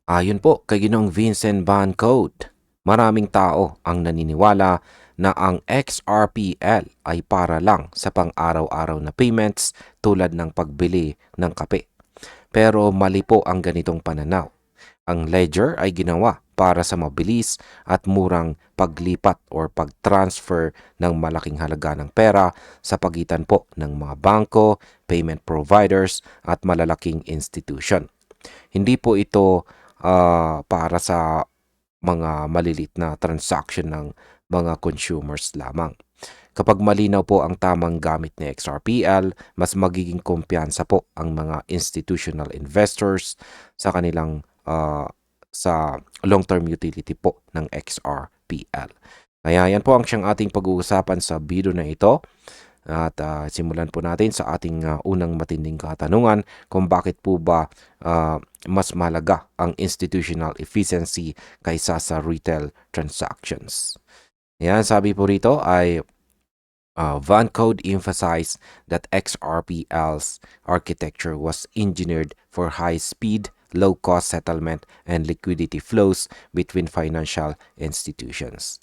Ayon po kay Ginoong Vincent Van Code, maraming tao ang naniniwala na ang XRPL ay para lang sa pang-araw-araw na payments tulad ng pagbili ng kape. Pero mali po ang ganitong pananaw. Ang ledger ay ginawa para sa mabilis at murang paglipat or pag-transfer ng malaking halaga ng pera sa pagitan po ng mga bangko, payment providers at malalaking institution. Hindi po ito para sa mga malilit na transaction ng mga consumers lamang. Kapag malinaw po ang tamang gamit ni XRPL, mas magiging kumpiyansa po ang mga institutional investors sa kanilang sa long-term utility po ng XRPL. Kaya yan po ang siyang ating pag-uusapan sa video na ito. At simulan po natin sa ating unang matinding katanungan kung bakit po ba mas mahalaga ang institutional efficiency kaysa sa retail transactions. Yan, sabi po rito ay Van Code emphasized that XRPL's architecture was engineered for high-speed, low-cost settlement and liquidity flows between financial institutions.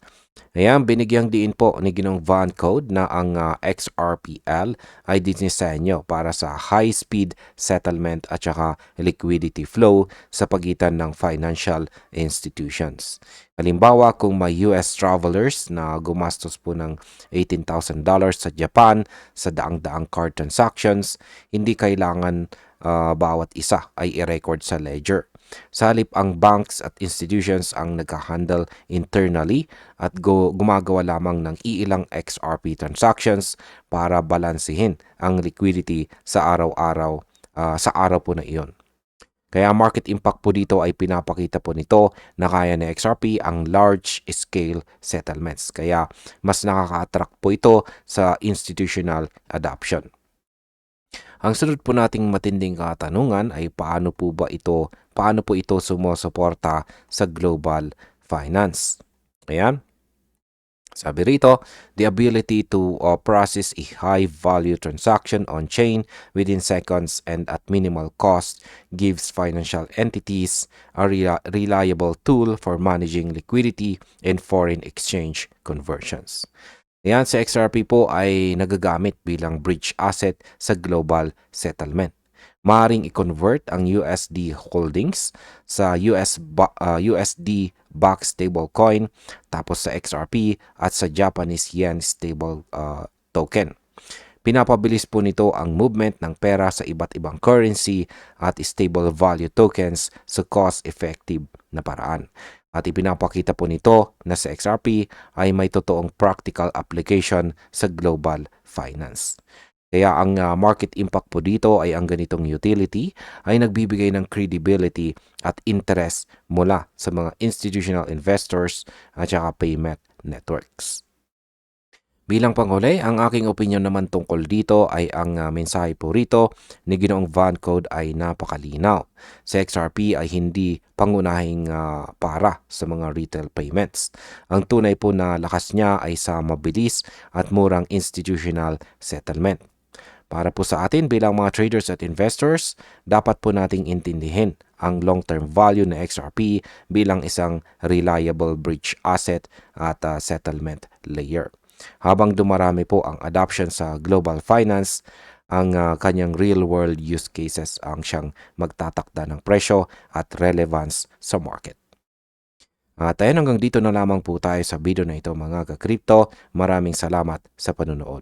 Ayan, binigyang diin po ni Ginong Van Code na ang XRPL ay dinisenyo para sa high-speed settlement at saka liquidity flow sa pagitan ng financial institutions. Halimbawa, kung may US travelers na gumastos po ng $18,000 sa Japan sa daang-daang card transactions, hindi kailangan bawat isa ay i-record sa ledger. Sa halip ang banks at institutions ang nag-handle internally at gumagawa lamang ng iilang XRP transactions para balansehin ang liquidity sa araw-araw sa araw po na iyon. Kaya market impact po dito ay pinapakita po nito na kaya ng XRP ang large-scale settlements. Kaya mas nakaka-attract po ito sa institutional adoption. Ang sunod po nating matinding katanungan ay paano po ito sumusuporta sa global finance. Ayan. Sabi rito, the ability to process a high-value transaction on-chain within seconds and at minimal cost gives financial entities a reliable tool for managing liquidity and foreign exchange conversions. Ayan, sa XRP po ay nagagamit bilang bridge asset sa global settlement. Maaring i-convert ang USD holdings sa USD backed stablecoin, tapos sa XRP at sa Japanese yen stable token. Pinapabilis po nito ang movement ng pera sa iba't ibang currency at stable value tokens sa cost-effective na paraan. At ipinapakita po nito na sa XRP ay may totoong practical application sa global finance. Kaya ang market impact po dito ay ang ganitong utility ay nagbibigay ng credibility at interest mula sa mga institutional investors at saka payment networks. Bilang panghuli, ang aking opinion naman tungkol dito ay ang mensahe po rito ni Ginoong Van Code ay napakalinaw. Sa XRP ay hindi pangunahing para sa mga retail payments. Ang tunay po na lakas niya ay sa mabilis at murang institutional settlement. Para po sa atin bilang mga traders at investors, dapat po nating intindihin ang long-term value ng XRP bilang isang reliable bridge asset at settlement layer. Habang dumarami po ang adoption sa global finance, ang kanyang real-world use cases ang siyang magtatakda ng presyo at relevance sa market. At hanggang dito na lamang po tayo sa video na ito mga ka-crypto. Maraming salamat sa panunood.